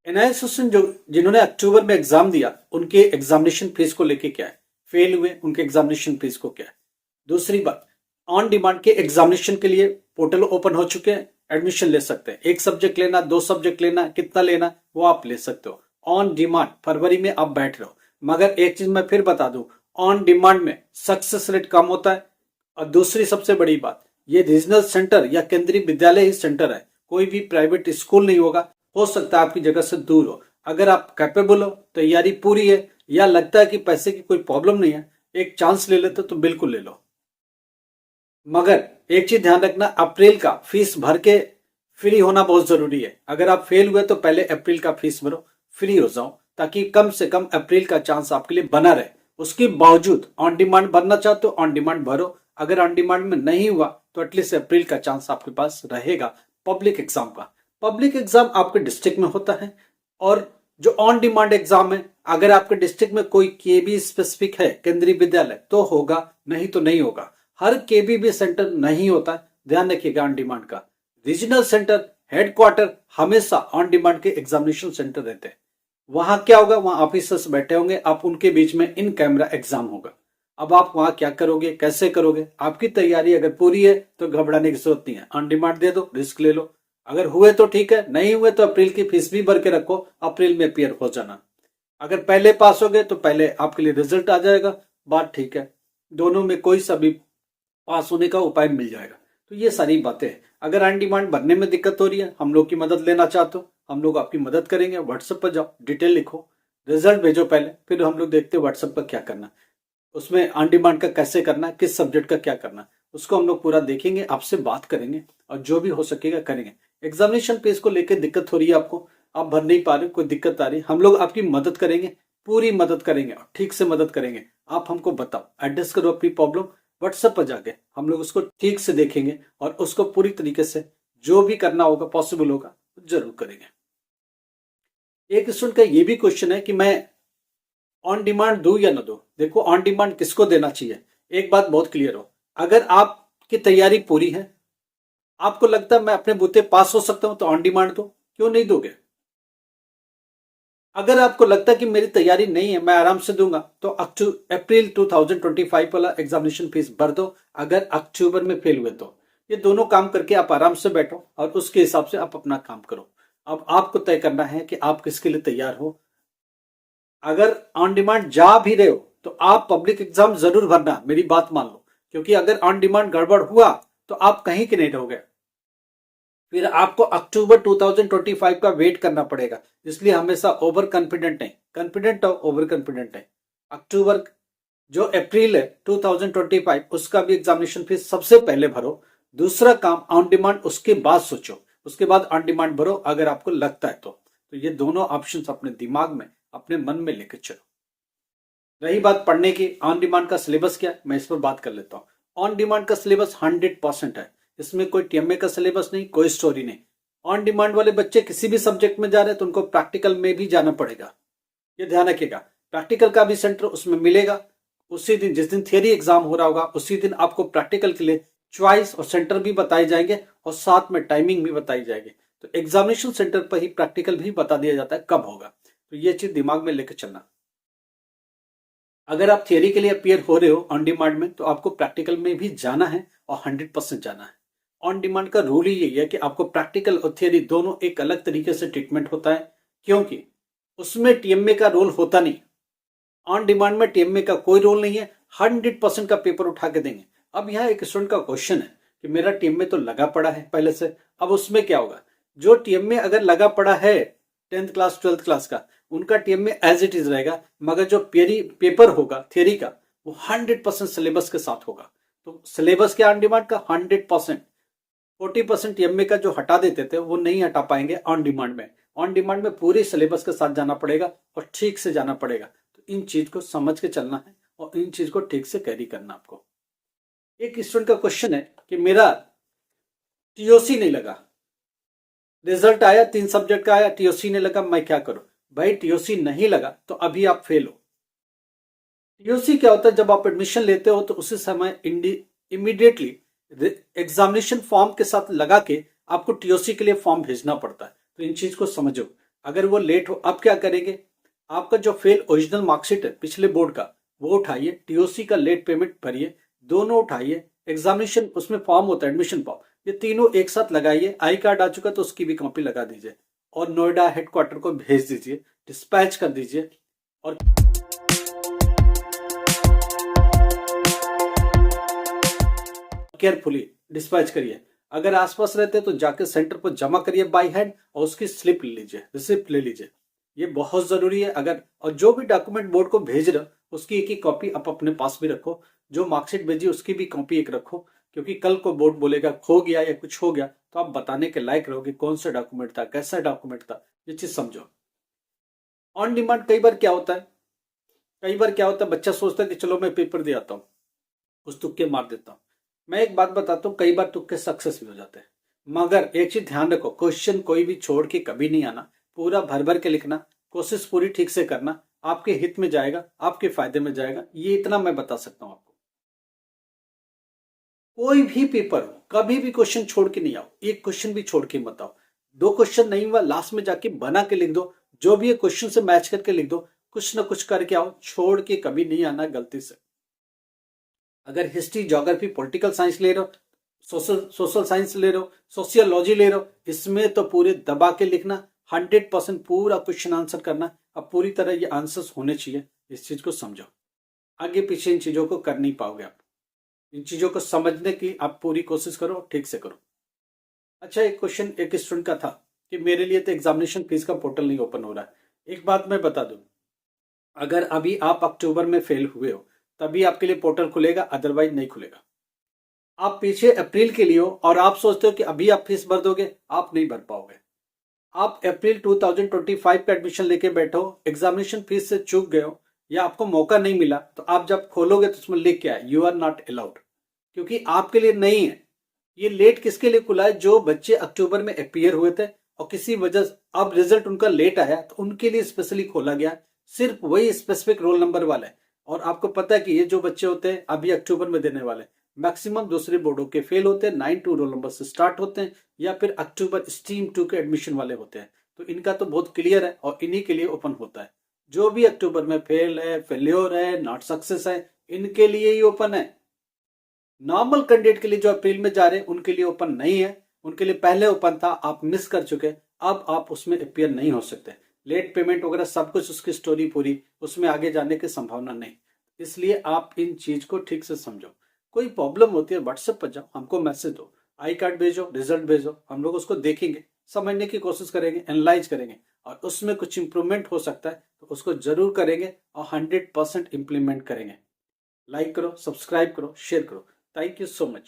एनआईएसएसएन जो जिन्होंने अक्टूबर में एग्जाम दिया उनके एग्जामिनेशन फीस को लेके क्या है, फेल हुए उनके एग्जामिनेशन फीस को क्या है। दूसरी बात, ऑन डिमांड के एग्जामिनेशन के लिए पोर्टल ओपन हो चुके हैं, एडमिशन ले सकते हैं। एक सब्जेक्ट लेना, दो सब्जेक्ट लेना, कितना लेना वो आप ले सकते हो। ऑन डिमांड फरवरी में आप बैठ रहे हो, मगर एक चीज मैं फिर बता दूं, ऑन डिमांड में सक्सेस रेट कम होता है। और दूसरी सबसे बड़ी बात, ये रीजनल सेंटर या केंद्रीय विद्यालय ही सेंटर है, कोई भी प्राइवेट स्कूल नहीं होगा। हो सकता है आपकी जगह से दूर हो। अगर आप कैपेबल हो, तैयारी पूरी है, या लगता है कि पैसे की कोई प्रॉब्लम नहीं है, एक चांस ले लेते तो बिल्कुल ले लो। मगर एक चीज ध्यान रखना, अप्रैल का फीस भर के फ्री होना बहुत जरूरी है। अगर आप फेल हुए तो पहले अप्रैल का फीस भरो, फ्री हो जाओ, ताकि कम से कम अप्रैल का चांस आपके लिए बना रहे। उसके बावजूद ऑन डिमांड भरना चाहते हो, ऑन डिमांड भरो। अगर ऑन डिमांड में नहीं हुआ तो एटलीस्ट अप्रैल का चांस आपके पास रहेगा पब्लिक एग्जाम का। पब्लिक एग्जाम आपके डिस्ट्रिक्ट में होता है, और जो ऑन डिमांड एग्जाम है, अगर आपके डिस्ट्रिक्ट में कोई केबी स्पेसिफिक है केंद्रीय विद्यालय तो होगा, नहीं तो नहीं होगा। हर केबीबी सेंटर नहीं होता है, ध्यान रखिएगा ऑन डिमांड का। रीजनल सेंटर, हेडक्वार्टर हमेशा ऑन डिमांड के एग्जामिनेशन सेंटर रहते हैं। वहां क्या होगा, वहां ऑफिसर्स बैठे होंगे, आप उनके बीच में इन कैमरा एग्जाम होगा। अब आप वहां क्या करोगे, कैसे करोगे, आपकी तैयारी अगर पूरी है तो घबराने की जरूरत नहीं है। ऑन डिमांड दे दो, रिस्क ले लो। अगर हुए तो ठीक है, नहीं हुए तो अप्रैल की फीस भी भर के रखो, अप्रैल में अपियर हो जाना। अगर पहले पास हो गए तो पहले आपके लिए रिजल्ट आ जाएगा, बात ठीक है। दोनों में कोई सा भी पास होने का उपाय मिल जाएगा। तो ये सारी बातें हैं। अगर ऑन डिमांड भरने में दिक्कत हो रही है, हम लोग की मदद लेना चाहते हो, हम लोग आपकी मदद करेंगे। व्हाट्सएप पर जाओ, डिटेल लिखो, रिजल्ट भेजो पहले, फिर हम लोग देखते हैं व्हाट्सएप पर क्या करना, उसमें ऑन डिमांड का कैसे करना, किस सब्जेक्ट का क्या करना, उसको हम लोग पूरा देखेंगे, आपसे बात करेंगे और जो भी हो सकेगा करेंगे। एग्जामिनेशन पेज को लेकर दिक्कत हो रही है आपको, आप भर नहीं पा रहे, कोई दिक्कत आ रही है, हम लोग आपकी मदद करेंगे, पूरी मदद करेंगे और ठीक से मदद करेंगे। आप हमको बताओ, एड्रेस करो अपनी प्रॉब्लम, व्हाट्सएप पर जाके हम लोग उसको ठीक से देखेंगे और उसको पूरी तरीके से जो भी करना होगा, पॉसिबल होगा, जरूर करेंगे। एक स्टूडेंट का ये भी क्वेश्चन है कि मैं ऑन डिमांड दूं या ना दूं। देखो, ऑन डिमांड किसको देना चाहिए, एक बात बहुत क्लियर हो, अगर आपकी तैयारी पूरी है, आपको लगता है मैं अपने बूते पास हो सकता हूं, तो ऑन डिमांड दो, क्यों नहीं दोगे। अगर आपको लगता है कि मेरी तैयारी नहीं है, मैं आराम से दूंगा, तो अप्रैल 2025 वाला एग्जामिनेशन फीस भर दो। अगर अक्टूबर में फेल हुए तो ये दोनों काम करके आप आराम से बैठो और उसके हिसाब से आप अपना काम करो। अब आपको तय करना है कि आप किसके लिए तैयार हो। अगर ऑन डिमांड जा भी रहे हो तो आप पब्लिक एग्जाम जरूर भरना, मेरी बात मान लो, क्योंकि अगर ऑन डिमांड गड़बड़ हुआ तो आप कहीं के नहीं रहोगे, फिर आपको अक्टूबर 2025 का वेट करना पड़ेगा। इसलिए हमेशा ओवर कॉन्फिडेंट नहीं, कॉन्फिडेंट हो, ओवर कॉन्फिडेंट नहीं। अक्टूबर जो अप्रैल है 2025, उसका भी एग्जामिनेशन फीस सबसे पहले भरो। दूसरा काम ऑन डिमांड, उसके बाद सोचो, उसके बाद ऑन डिमांड भरो अगर आपको लगता है तो ये दोनों ऑप्शन अपने दिमाग में, अपने मन में लेकर चलो। रही बात पढ़ने की, ऑन डिमांड का सिलेबस क्या है, मैं इस पर बात कर लेता हूँ। ऑन डिमांड का सिलेबस 100% है, इसमें कोई टीएमए का सिलेबस नहीं, कोई स्टोरी नहीं। ऑन डिमांड वाले बच्चे किसी भी सब्जेक्ट में जा रहे हैं तो उनको प्रैक्टिकल में भी जाना पड़ेगा, ये ध्यान रखिएगा। प्रैक्टिकल का भी सेंटर उसमें मिलेगा। उसी दिन, जिस दिन थियरी एग्जाम हो रहा होगा, उसी दिन आपको प्रैक्टिकल के लिए चॉइस और सेंटर भी बताए जाएंगे और साथ में टाइमिंग भी बताई जाएगी। तो एग्जामिनेशन सेंटर पर ही प्रैक्टिकल भी बता दिया जाता है कब होगा, तो ये चीज दिमाग में लेकर चलना। अगर आप थियरी के लिए अपियर हो रहे हो ऑन डिमांड में, तो आपको प्रैक्टिकल में भी जाना है और 100% जाना है। ऑन डिमांड का रूल ही यही है कि आपको प्रैक्टिकल और थियरी दोनों एक अलग तरीके से ट्रीटमेंट होता है, क्योंकि उसमें टीएमए का रोल होता नहीं। ऑन डिमांड में टीएमए का कोई रोल नहीं है, 100% का पेपर उठा के देंगे। अब यहाँ एक स्टूडेंट का क्वेश्चन है कि मेरा टीएमए तो लगा पड़ा है पहले से, अब उसमें क्या होगा। जो टीएमए अगर लगा पड़ा है 10th क्लास 12th क्लास का, उनका टीएमए एज इट इज रहेगा, मगर जो पेपर होगा थियरी का, वो 100% सिलेबस के साथ होगा। तो सिलेबस क्या ऑन डिमांड का 100%, 40% टीएमए का जो हटा देते थे वो नहीं हटा पाएंगे ऑन डिमांड में। ऑन डिमांड में पूरे सिलेबस के साथ जाना पड़ेगा और ठीक से जाना पड़ेगा। तो इन चीज को समझ के चलना है और इन चीज को ठीक से कैरी करना आपको। एक स्टूडेंट का क्वेश्चन है कि मेरा टीओसी नहीं लगा, रिजल्ट आया 3 सब्जेक्ट का आया, टीओसी नहीं लगा, मैं क्या करूं। भाई, टीओसी नहीं लगा तो अभी आप फेल हो। टीओसी क्या होता है, जब आप एडमिशन लेते हो तो उसी समय इमीडिएटली एग्जामिनेशन फॉर्म के साथ लगा के आपको टीओसी के लिए फॉर्म भेजना पड़ता है। तो इन चीज को समझो। अगर वो लेट हो, अब क्या करेंगे, आपका जो फेल ओरिजिनल मार्कशीट है पिछले बोर्ड का वो उठाइए, टीओसी का लेट पेमेंट भरिए, दोनों उठाइए, एग्जामिनेशन उसमें फॉर्म होता है एडमिशन फॉर्म, ये तीनों एक साथ लगाइए, आई कार्ड आ चुका तो उसकी भी कॉपी लगा दीजिए और नोएडा हेडक्वार्टर को भेज दीजिए, डिस्पैच कर दीजिए और केयरफुली डिस्पैच करिए। अगर आसपास रहते तो जाके सेंटर पर जमा करिए बाय हैंड और उसकी स्लिप ले लीजिए, रिसिप्ट ले लीजिए, ये बहुत जरूरी है। अगर और जो भी डॉक्यूमेंट बोर्ड को भेज रहे हो उसकी एक ही कॉपी आप अपने पास भी रखो, जो मार्कशीट भेजी उसकी भी कॉपी एक रखो, क्योंकि कल को बोर्ड बोलेगा खो गया या कुछ हो गया तो आप बताने के लायक रहोगे कौन सा डॉक्यूमेंट था, कैसा डॉक्यूमेंट था, ये चीज समझो। ऑन डिमांड कई बार क्या होता है, बच्चा सोचता है कि चलो मैं पेपर दे आता हूँ, कुछ तुक्के मार देता हूँ। मैं एक बात बताता हूँ, कई बार तुक्के सक्सेस भी हो जाते हैं, मगर एक चीज ध्यान रखो, क्वेश्चन कोई भी छोड़ के कभी नहीं आना, पूरा भर भर के लिखना, कोशिश पूरी ठीक से करना, आपके हित में जाएगा, आपके फायदे में जाएगा, ये इतना मैं बता सकता हूँ आपको। कोई भी पेपर हो, कभी भी क्वेश्चन छोड़ के नहीं आओ, एक क्वेश्चन भी छोड़ के मत आओ। दो क्वेश्चन नहीं हुआ लास्ट में जाके बना के लिख दो, जो भी है क्वेश्चन से मैच करके लिख दो, कुछ ना कुछ करके आओ, छोड़ के कभी नहीं आना गलती से। अगर हिस्ट्री, ज्योग्राफी, पॉलिटिकल साइंस ले रहे हो, सोशल साइंस ले रहे हो, सोशियोलॉजी ले रहे हो, इसमें तो पूरे दबा के लिखना, 100% पूरा क्वेश्चन आंसर करना। अब पूरी तरह ये आंसर्स होने चाहिए, इस चीज को समझो। आगे पीछे इन चीजों को कर नहीं पाओगे आप, इन चीजों को समझने की आप पूरी कोशिश करो, ठीक से करो। अच्छा, एक क्वेश्चन एक स्टूडेंट का था कि मेरे लिए तो एग्जामिनेशन फीस का पोर्टल नहीं ओपन हो रहा है। एक बात मैं बता दूं, अगर अभी आप अक्टूबर में फेल हुए हो तभी आपके लिए पोर्टल खुलेगा, अदरवाइज नहीं खुलेगा। आप पीछे अप्रैल के लिए हो और आप सोचते हो कि अभी आप फीस भर दोगे, आप नहीं भर पाओगे। आप अप्रैल 2025 का एडमिशन लेके बैठो, एग्जामिनेशन फीस से चूक गए हो या आपको मौका नहीं मिला, तो आप जब खोलोगे तो उसमें लिख के आए यू आर नॉट अलाउड, क्योंकि आपके लिए नहीं है। ये लेट किसके लिए खुला है, जो बच्चे अक्टूबर में अपियर हुए थे और किसी वजह से अब रिजल्ट उनका लेट आया तो उनके लिए स्पेशली खोला गया, सिर्फ वही स्पेसिफिक रोल नंबर वाले। और आपको पता है कि ये जो बच्चे होते हैं अभी अक्टूबर में देने वाले, मैक्सिमम दूसरे बोर्डों के फेल होते हैं, 9-2 रोल नंबर से स्टार्ट होते हैं या फिर अक्टूबर स्ट्रीम 2 के एडमिशन वाले होते हैं। तो इनका तो बहुत क्लियर है और इन्हीं के लिए ओपन होता है। जो भी अक्टूबर में फेल है, फेल्योर है, नॉट सक्सेस है, इनके लिए ही ओपन है। नॉर्मल कैंडिडेट के लिए जो अप्रैल में जा रहे हैं उनके लिए ओपन नहीं है, उनके लिए पहले ओपन था, आप मिस कर चुके, अब आप उसमें अपियर नहीं हो सकते। लेट पेमेंट वगैरह सब कुछ, उसकी स्टोरी पूरी, उसमें आगे जाने की संभावना नहीं। इसलिए आप इन चीज को ठीक से समझो। कोई प्रॉब्लम होती है व्हाट्सएप पर जाओ, हमको मैसेज दो, आई कार्ड भेजो, रिजल्ट भेजो, हम लोग उसको देखेंगे, समझने की कोशिश करेंगे, एनालाइज करेंगे और उसमें कुछ इंप्रूवमेंट हो सकता है तो उसको जरूर करेंगे और 100% इंप्लीमेंट करेंगे। लाइक करो, सब्सक्राइब करो, शेयर करो। Thank you so much.